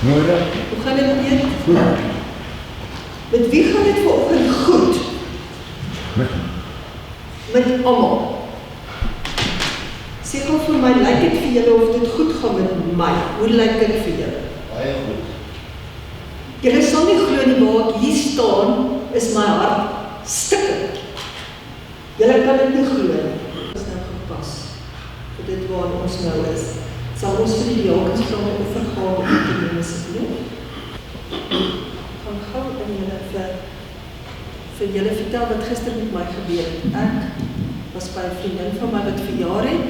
Môre. Hoe gaan dit met? Goed. Met wie gaan dit vanoggend goed? Met almal. Sê gou vir my, lyk dit vir julle of dit goed gaan met my? Hoe lyk dit vir julle? Baie goed. Julle sal nie glo nie, waar ek hier staan, is my hart stikkend. Julle kan dit nie glo nie. Dit is nou gepas, vir dit waar ons nou is. Sal ons vir die diakens vra om offergawe te neem asseblief? Gaan gou in julle vir julle vertel wat gister met my gebeur het. Ek was by 'n vriendin van my wat verjaar het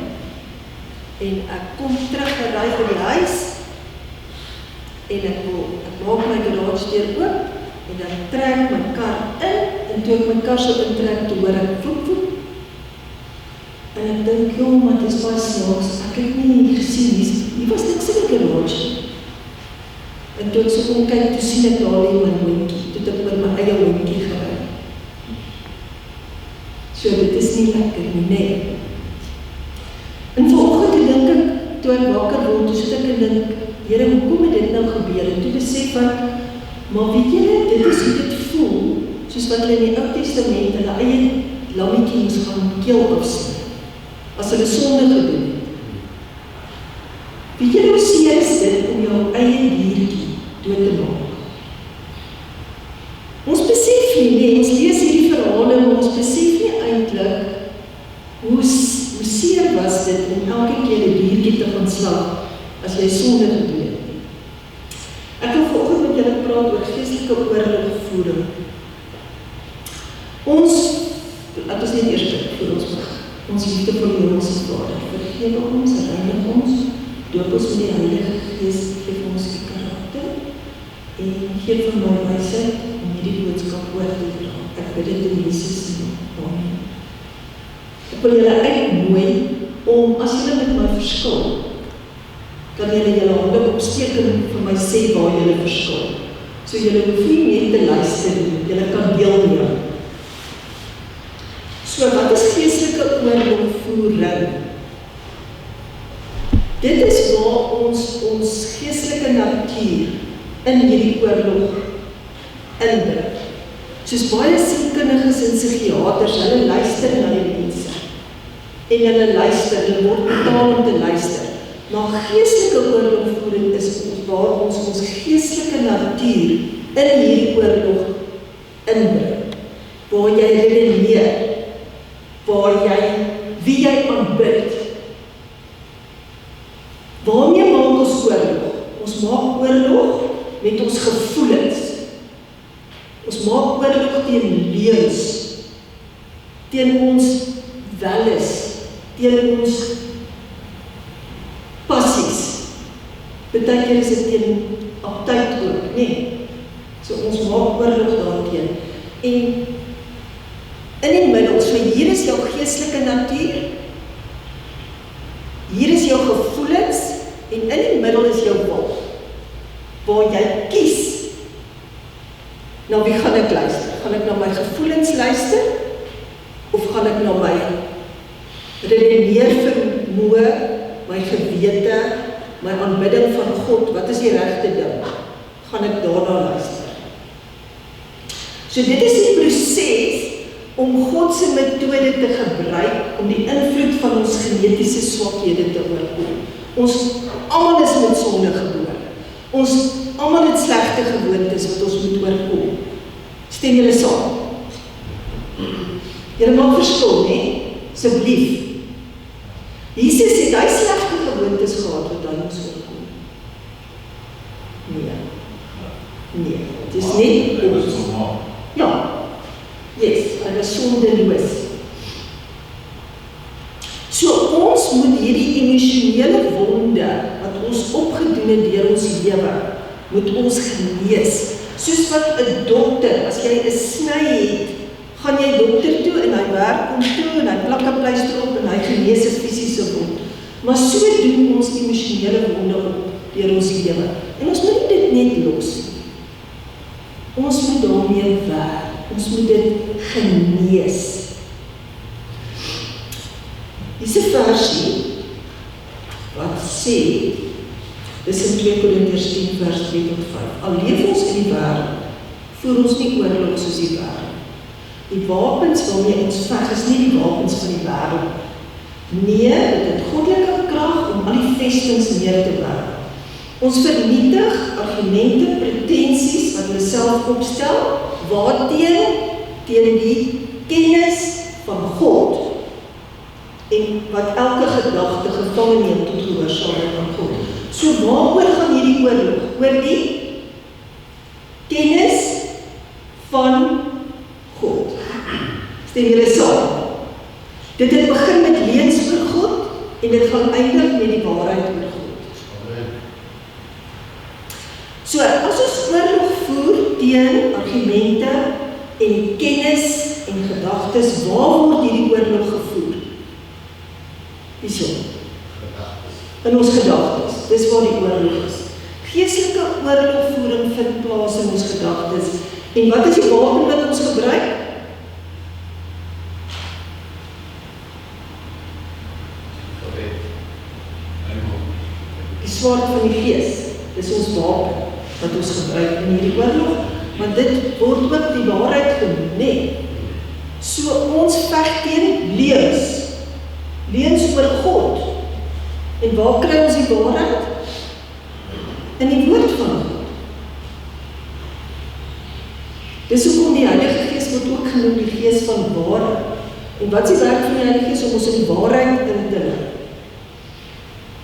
en ek kom teruggery by die huis en ek maak my garage deur oop en dan trek my kar in en toe ek my kar so intrek toe hoor ek voep voep. En ek dink, joh, maar dit is baie snaaks, ek het nie gesien, hier was niks in die garage. En toe ek so omkyk, toe sien ek daar in my hondjie, toe ek met my eie hondjie gery. So dit is nie lekker nie, nee. En vanoggend toe dink ek, toe ek wakker word, toe sit ek en dink, Here, hoekom het dit nou gebeur? En toe besef ek, maar weet julle, dit is hoe dit voel, soos wat hulle in die Ou Testament hulle eie lammetjie moes gaan keel afsny, as hulle sonde gedoen het. Weet julle hoe seer is dit om jou eie diertjie dood te maak? Ons besef nie, ons lees hierdie verhale, maar ons besef nie eintlik hoe seer was dit om elke keer 'n diertjie te gaan slag as jy sonde gedoen het. Ek wil vanoggend met julle praat oor geestelike oorlogvoering. Laat ons net eers vir ons begin. Ons liefde vir die Hemelse Vader, vergewe ons, reinig ons, doop ons met die Heilige Gees, geef ons die karakter en geef vir my wysheid om hierdie boodskap oor te dra. Ek bid dit in Jesus naam. Amen. Ek wil julle uitnooi om, as julle met my verskil, kan julle hande opsteek en vir my sê waar julle verskil. So julle hoef nie net te luister nie, julle kan deelneem. So wat is geestelike oorlogvoering? Dit is waar ons geestelike natuur in hierdie oorlog indruk. Soos baie sielkundiges en psigiaters, hulle luister na die mense. En hulle luister, hulle word betaal om te luister. Maar geestelike oorlogvoering is waar ons geestelike natuur in hierdie oorlog indruk. Waar jy redeneer, wie jy aanbid. Waarmee maak ons oorlog? Ons maak oorlog met ons gevoelens. Ons maak oorlog teen leuns, teen ons welis, teen ons passies. Partykeer is dit teen aptyd ook, nee. So ons maak oorlog daarteen. En in die middel, so hier is jou geestelike natuur, hier is jou gevoelens, en in die middel is jou wil, waar jy kies, na wie gaan ek luister? Gaan ek na my gevoelens luister, of gaan ek na my redeneer vermoë, my gewete, my aanbidding van God, wat is die regte ding? Gaan ek daarna luister? So dit is die proses om God se metode te gebruik om die invloed van ons genetiese swakhede te oorkom. Ons almal is met sonde gebore. Ons almal het slegte gewoontes wat ons moet oorkom. Stem julle saam? Julle maak verskil, nee? Asseblief. Jesus het hy slegte gewoontes gehad wat hy ons oorkom. Nee, het is net ons. Ja. Yes, hy was sondeloos. So ons moet hierdie emosionele wonde wat ons opgedoen het deur ons lewe, moet ons genees. Soos wat 'n dokter, as jy 'n sny het, gaan jy dokter toe en hy werk om toe en hy plak 'n pleister op en hy genees 'n fisiese wond. Maar so doen ons emosionele wonde op deur ons lewe. En ons moet dit net los. Ons moet daarmee werk. Ons moet dit genees. Dis 'n versie wat sê, Dis in 2 Korintiërs 10 vers 3 tot 5. Al leef ons in die wêreld, voer ons nie oorlog soos die wêreld. Die wapens waarmee ons veg is nie die wapens van die wêreld. Nee, dit het goddelike krag om al die vestings neer te werp. Ons vernietig argumente, pretensies wat hulle self opstel, teen die kennis van God en wat elke gedagte gevange neem tot gehoorsaamheid aan God. So waaroor gaan hierdie oorlog? Oor die kennis van God. Stem julle saam? Dit het begin met leuns oor God en dit gaan eindig met die waarheid oor God. So, as ons oorlog voer teen argumente en kennis en gedagtes, waar word hierdie oorlog gevoer? Hierso. In ons gedagtes. Dis waar die oorlog is. Geestelike oorlogvoering vind plaas in ons gedagtes. En wat is die wapen wat ons gebruik? Die swaard van die Gees. Dis ons wapen wat ons gebruik in hierdie oorlog, want dit word ook die waarheid genoem, nee. So ons veg teen leuns. Leuns oor God. En waar kry ons die waarheid? In die woord van God. Dis hoekom die Heilige Gees word ook genoem die Gees van waarheid. En wat is die werk van die Heilige Gees om ons in die waarheid in te lei?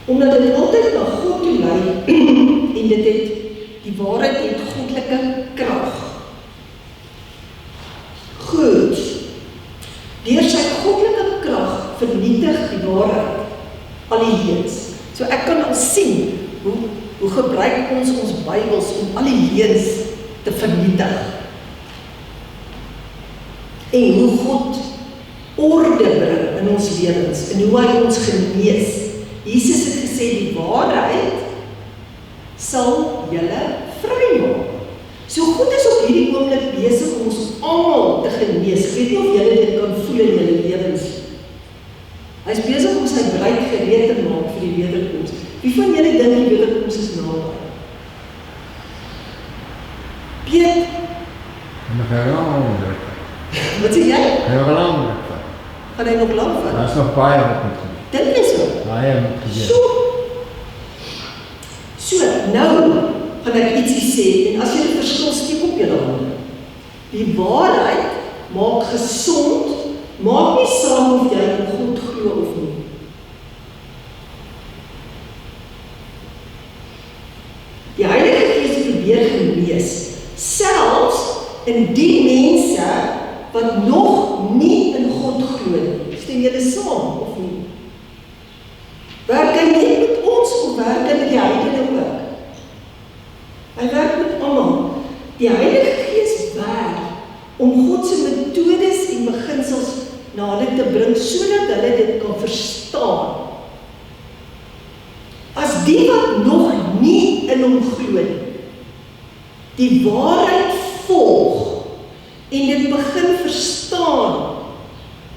Omdat dit altyd na God toe lei en die waarheid het goddelike krag. Goed. Deur sy goddelike krag vernietig die waarheid al die leuns. So ek kan al sien hoe gebruik ons Bybels om al die leuns te vernietig. En hoe God orde bring in ons lewens en hoe hy ons genees. Jesus het gesê die waarheid sal julle vrymaak. So God is op hierdie oomblik besig om ons almal te genees. Ek weet nie of julle dit kan voel in julle lewens. Hy is besig om sy bruid gereed te maak vir die wederkoms. Wie van julle dink die wederkoms is naby? Piet? Nog lang druk. Wat sê jy? Nog lang druk. Gaan hy nog lang vat? Daar is nog baie wat moet doen. Dink jy so? Baie moet gebeur. So, nou gaan ek ietsie sê, en as jy die verskil steek op julle hande. Die waarheid maak gesond, maak nie saam of jy in God glo of nie. Die Heilige Gees probeer genees, selfs in die mense wat nog nie in God glo nie. Stem julle saam of nie? Werk hy net met ons of werk hy met die heidene ook? Hy werk met almal. Die Heilige Gees werk om God se metodes en beginsels na hulle te bring sodat hulle dit kan verstaan. As die wat nog nie in hom glo nie, die waarheid volg en dit begin verstaan,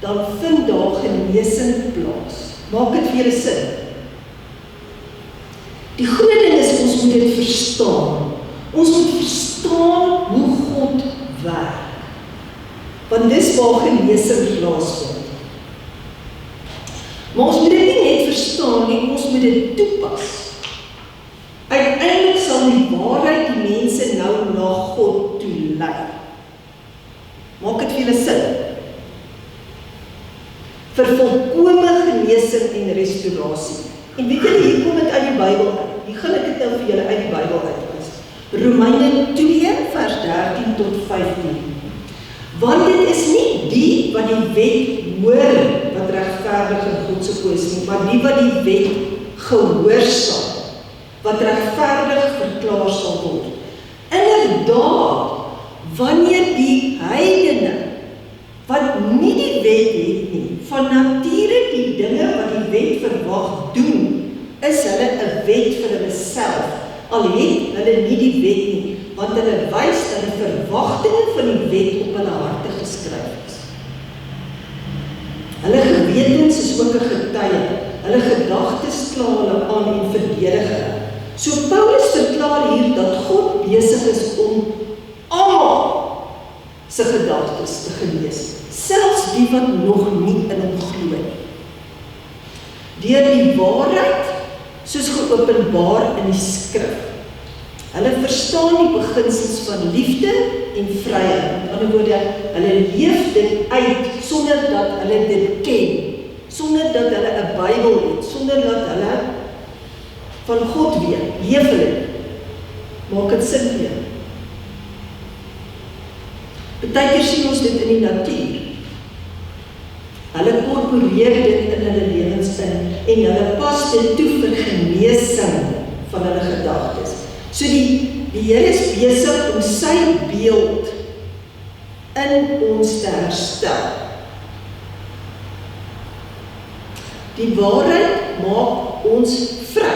dan vind daar genesing plaas. Maak dit vir julle sin. Die groot ding is, ons moet dit verstaan. Ons moet verstaan hoe God werk. Want dis waar genesing plaasvind. Maar ons moet dit nie net verstaan nie, ons moet dit toepas. Uiteindelik sal die waarheid die mense nou na God toe lei. Maak dit vir julle sin. Vir volkome genesing en restaurasie. En weet julle, hier kom dit uit die Bybel uit. Hier gaan ek dit nou vir julle uit die Bybel uitwys. Romeine 2 vers 13 tot 15. Want dit is nie die wat die wet hoor wat regverdig in God se oë is nie, maar die wat die wet gehoorsaam, wat regverdig verklaar sal word. Inderdaad, wanneer die heidene wat nie die wet het nie, van nature die dinge wat die wet verwag doen, is hulle 'n wet vir hulle self, al het hulle nie die wet nie, want hulle wys dat die verwagtinge van die wet op hulle harte geskryf is. Hulle gewetens is ook 'n getuie, hulle gedagtes kla hulle aan en verdedig hulle. So Paulus verklaar hier dat God besig is om almal sy gedagtes te genees, selfs die wat nog nie in hom glo nie. Deur die waarheid, soos geopenbaar in die skrif. Hulle verstaan die beginsels van liefde en vryheid. Met ander woorde, hulle leef dit uit sonder dat hulle dit ken, sonder dat hulle 'n Bybel het, sonder dat hulle van God weet, leef hulle. Maak dit sin weer. Partykeer sien ons dit in die natuur. Hulle korporeer dit in hulle lewens in en hulle pas dit toe vir genesing van hulle gedagtes. So die Here is besig om sy beeld in ons te herstel. Die waarheid maak ons vry.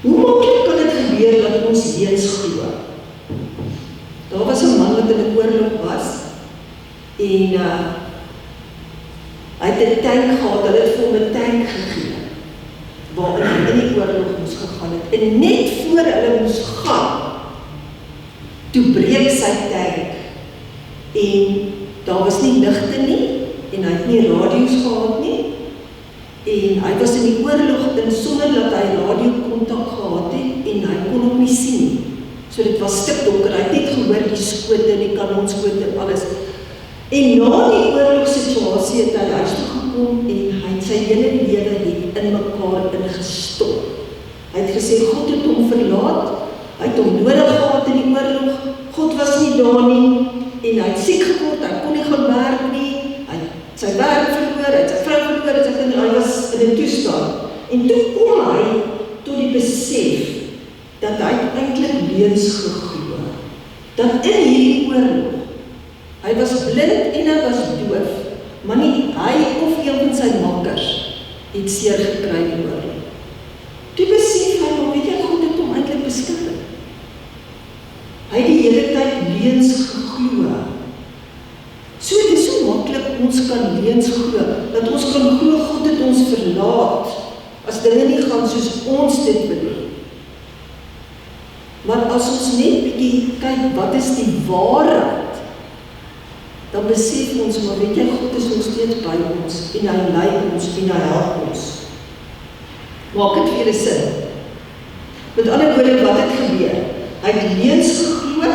Hoe maklik kan dit gebeur dat ons leuns glo? Daar was 'n man wat in 'n oorlog was en hy het 'n tank gehad, hulle het vir hom 'n tank gegee waarin hy in die oorlog moes gegaan het. En net voor hulle moes gaan, toe breek sy tank en daar was nie ligte nie en hy het nie radio's gehad nie en hy was in die oorlog in sonder dat hy radiokontak gehad het en hy kon hom nie sien nie. So dit was stikdonker, hy het net gehoor die skote, die kanonskote en alles. En na die oorlogssituasie het hy huis toe gekom en hy het sy hele lewe het in mekaar ingestort. Hy het gesê God het hom verlaat, hy het hom nodig gehad in die oorlog, God was nie daar nie en hy het siek geword, hy kon nie gaan werk nie, hy het sy werk verloor, hy het sy vrou verloor, en hy was in 'n toestand. En toe kom hy tot die besef dat hy eintlik leuns geglo, dat in hierdie oorlog hy was blind en hy was doof, maar nie hy of een van sy makkers het seer gekry in die oorlog. Toe besef hy, maar weet jy, God het hom eintlik beskerm. Hy het die hele tyd leuns geglo. So dit is so maklik ons kan leuns glo, dat ons kan glo God het ons verlaat, as dinge nie gaan soos ons dit wil. Maar as ons net bietjie kyk, wat is die waarheid, dan besef ons, maar weet jy, God is nog steeds by ons, en hy lei ons, en hy help ons. Maak dit vir julle sin? Met ander woorde, wat het gebeur? Hy het leuns geglo,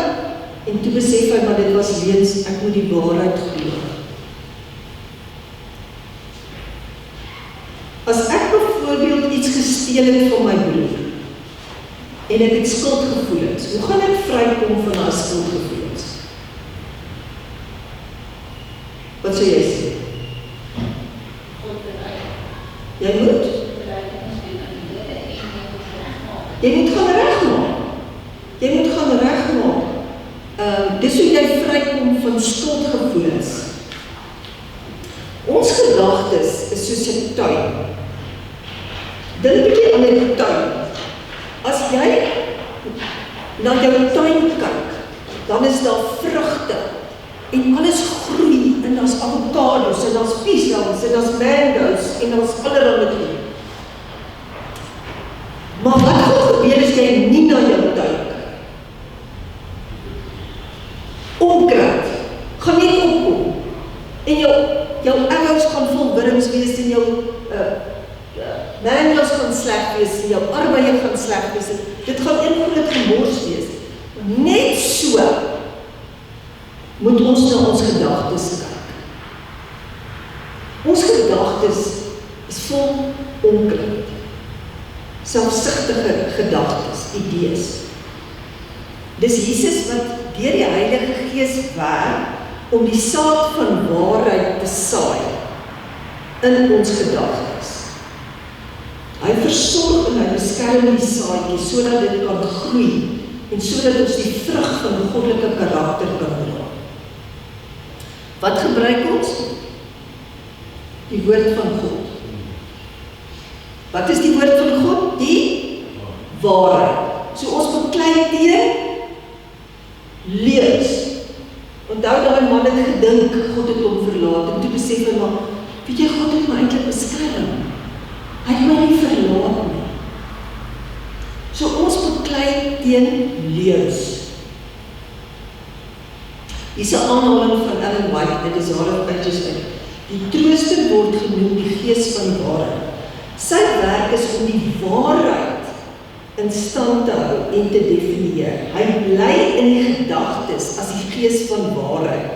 en toe besef hy, maar dit was leuns, ek moet die waarheid glo. As ek byvoorbeeld iets gesteel het van my broer, en ek het skuldgevoelens, hoe gaan ek vrykom van daai skuldgevoelens? Wat sou jy sê? Jy moet? Jy moet gaan regmaak. Jy moet gaan regmaak. Dis hoe jy vrykom van skuldgevoelens. Ons gedagtes is soos 'n tuin. Dink 'n bietjie aan 'n tuin. As jy na jou tuin kyk, dan is daar vrugte en alles groei en daar's avokados en daar's piesels en daar's mango's en daar's allerlei goed. Maar wat gaan gebeur as jy nie na jou tuin kyk? Onkruid gaan nie opkom en jou appels gaan vol wurms wees en jou mango's gaan sleg wees en jou arbeie gaan sleg wees. Dit gaan een groot gemors wees. Net so moet ons na ons gedagtes kyk. Ons gedagtes is vol onkruid. Selfsugtige gedagtes, idees. Dis Jesus wat deur die Heilige Gees werk om die saad van waarheid te saai in ons gedagtes. Hy versorg en hy beskerm die saadjie sodat dit kan groei en sodat ons die vrug van die goddelike karakter kan dra. Wat gebruik ons? Die woord van God. Wat is die woord van God? Die waarheid. So ons beklei teen leuns. Onthou daai man het gedink God het hom verlaat en toe besef hy maar, weet jy, God het my eintlik beskerm. Hy het my nie verlaat nie. So ons beklei teen leuns. Hier's 'n aanhaling van Ellen White, dit is haar pages uit. Die trooster word genoem die gees van die waarheid. Sy werk is om die waarheid in stand te hou en te definieer. Hy bly in die gedagtes as die gees van waarheid.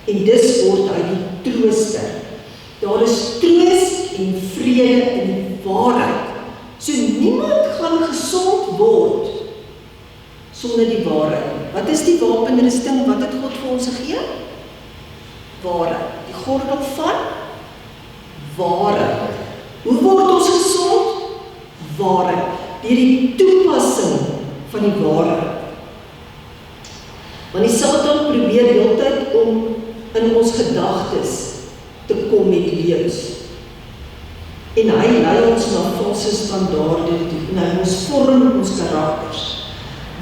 En dis word hy die trooster. Daar is troos en vrede in die waarheid. So niemand gaan gesond word sonder die waarheid. Wat is die wapenrusting? Wat het God vir ons gegee? Waarheid. Die gordel van waarheid. Hoe word ons gesond? Waarheid. Deur die toepassing van die waarheid. Want die Satan probeer heeltyd om in ons gedagtes te kom met leuns. En hy lei ons na valse standaarde toe, en hy ons vorm ons karakters.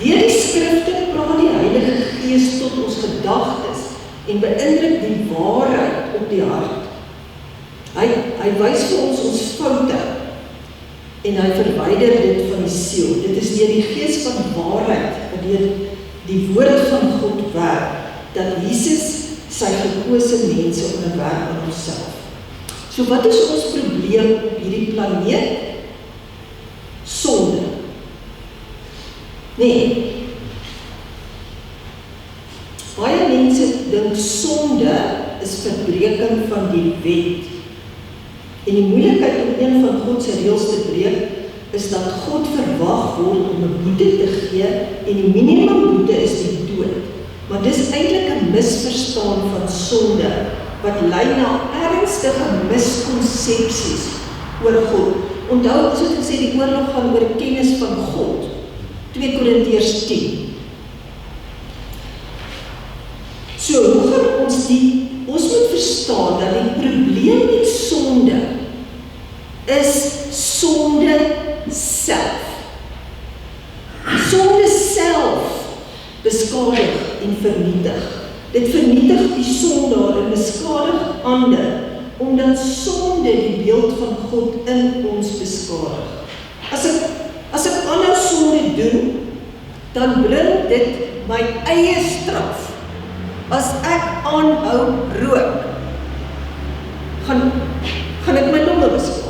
Deur die skrifte praat die Heilige Gees tot ons gedagtes en beïndruk die waarheid op die hart. Hy wys vir ons foute en hy verwyder dit van die siel. Dit is deur die Gees van waarheid, deur die woord van God werk, dat Jesus sy gekose mense onderwerp aan homself. So wat is ons probleem op hierdie planeet? Sonde. Nee. Baie mense dink sonde is verbreeking van die wet. En die moeilikheid om een van God se reëls te breek, is dat God verwag word om 'n boete te gee, en die minimum boete is die dood. Maar dis eintlik 'n misverstaan van sonde, wat lei na ernstige miskonsepsies oor God. Onthou, ons het gesê die oorlog gaan oor kennis van God. 2 Korintiërs 10. So, hoe gaan ons moet verstaan dat die probleem met sonde is sonde self. Sonde self beskadig en vernietig. Dit vernietig die sondaar en beskadig ander, omdat sonde die beeld van God in ons beskadig. As ek aanhou sonde doen, dan bring dit my eie straf. As ek aanhou rook, gaan ek my longe beskadig.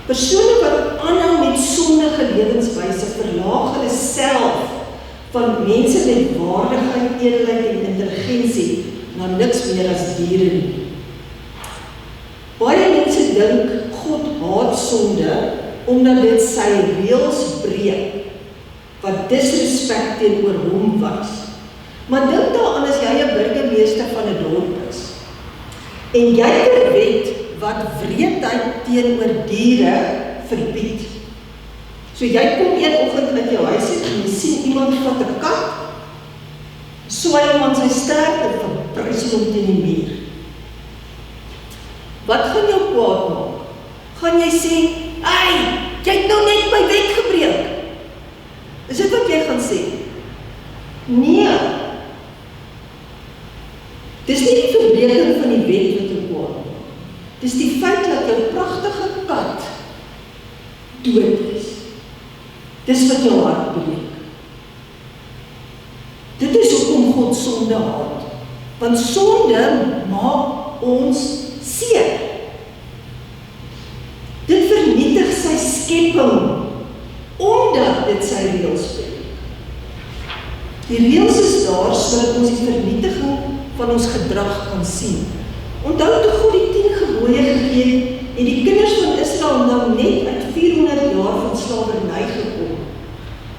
Persone wat aanhou met sondige lewenswyse verlaag hulle self van mense met waardigheid, edelikheid en intelligensie na niks meer as diere nie. Baie mense dink God haat sonde omdat dit sy reëls breek, wat disrespek teenoor hom was. Maar dink daaraan as jy 'n burgemeester van 'n dorp is, en jy het 'n wet wat wreedheid teenoor diere verbied. So jy kom een oggend uit jou huis en jy sien iemand vat 'n kat, swaai hom aan sy stert en verprys hom teen die muur. Wat gaan jou kwaad maak? Gaan jy sê, "Ai, jy het nou net my wet gebreek"? Is dit wat jy gaan sê? Nee. Dis nie die verbreeking van die wet wat jou kwaad maak. Dis die feit dat jou pragtige kat dood is. Dis wat jou hart breek. Dit is hoekom God sonde haat. Want sonde maak ons seer. Dit vernietig sy skepping, omdat dit sy reëls breek. Die reëls is daar sodat ons die vernietiging van ons gedrag kan sien. Onthou toe God die 10 gebooie gegee en die kinders van Israel nou net uit 400 jaar van slawerny gekom.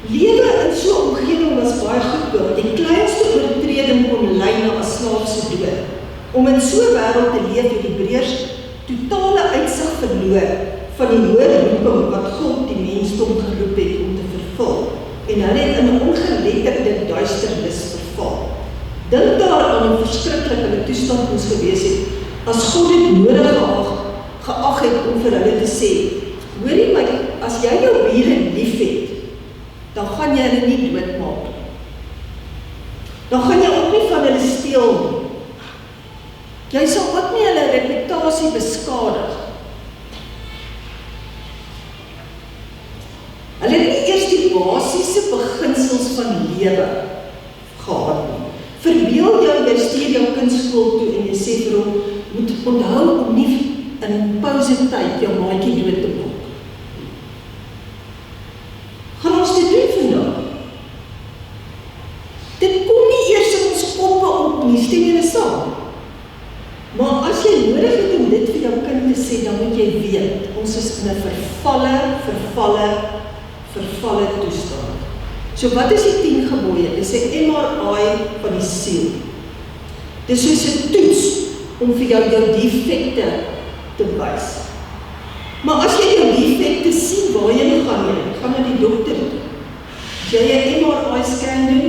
Lewe in so 'n omgewing was baie goedkoop. Die kleinste oortreding kon lei na 'n slaaf se dood. Om in so 'n wêreld te leef het die Hebreërs totale uitsig verloor van die hoë roeping wat God die mensdom geroep het om te vervul. En hulle het in 'n ongeletterde duisternis verval. Dink daaraan hoe verskriklik hulle toestand moes gewees het, as God dit nodig geag het om vir hulle te sê, hoorie my, as jy jou bure lief het, dan gaan jy hulle nie doodmaak nie. Dan gaan jy ook nie van hulle steel nie. Jy sal ook nie hulle reputasie beskadig Hulle het nie eers die basiese beginsels van lewe gehad nie. Verbeel jy stuur jou kind skool toe en jy sê vir hom, moet onthou om nie in pausetyd jou maatjie dood te maak. Gaan ons dit doen vandag? Dit kom nie eers in ons koppe op nie, stem julle saam? Maar as jy nodig het om dit vir jou kind te sê, dan moet jy weet, ons is in 'n vervalle toestand. So wat is die 10 gebooie? Dit is 'n MRI van die siel. Dit is soos 'n toets om vir jou defekte te wys. Maar as jy jou defekte sien, waarheen gaan jy? Gaan na die dokter toe. As jy 'n MRI scan doen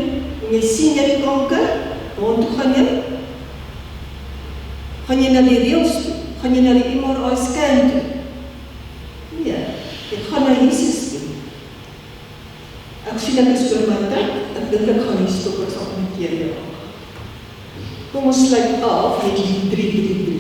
en jy sien jy het kanker, waartoe gaan jy? Gaan jy na die reëls toe? Gaan jy na die MRI scan toe? Nee, ek gaan na Jesus toe. Ek sien ek is oor my tyd, ek dink ek gaan nie stop, ek sal een keer jou. Kom ons sluit af met die 333.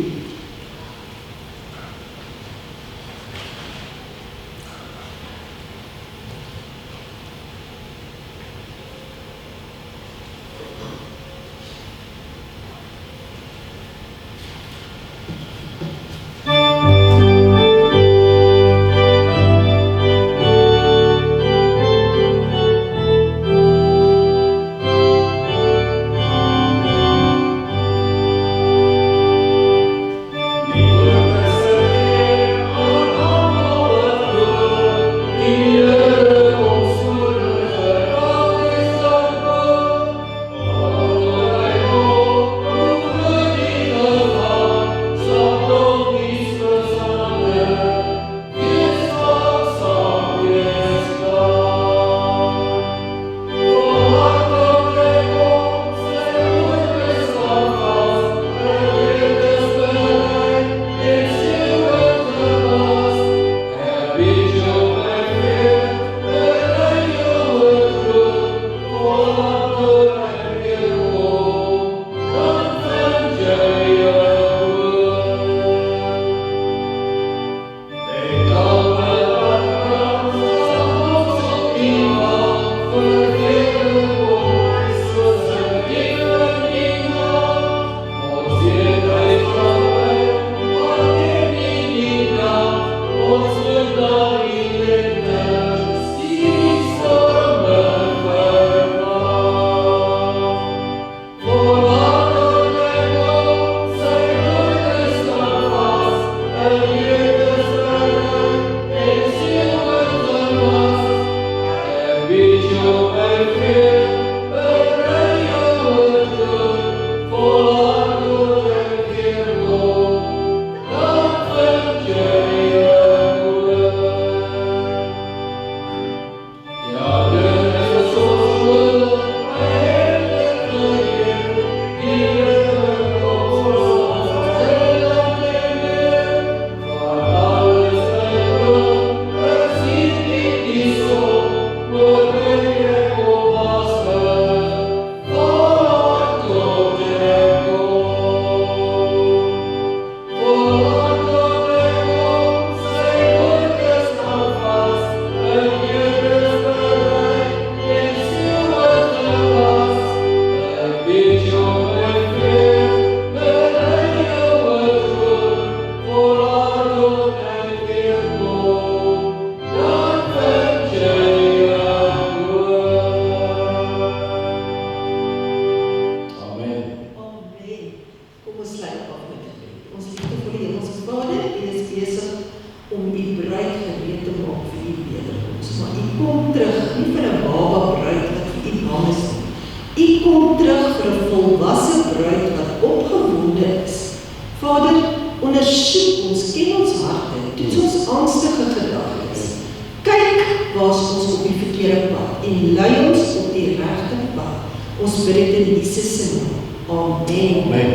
Amen.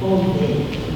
Amen.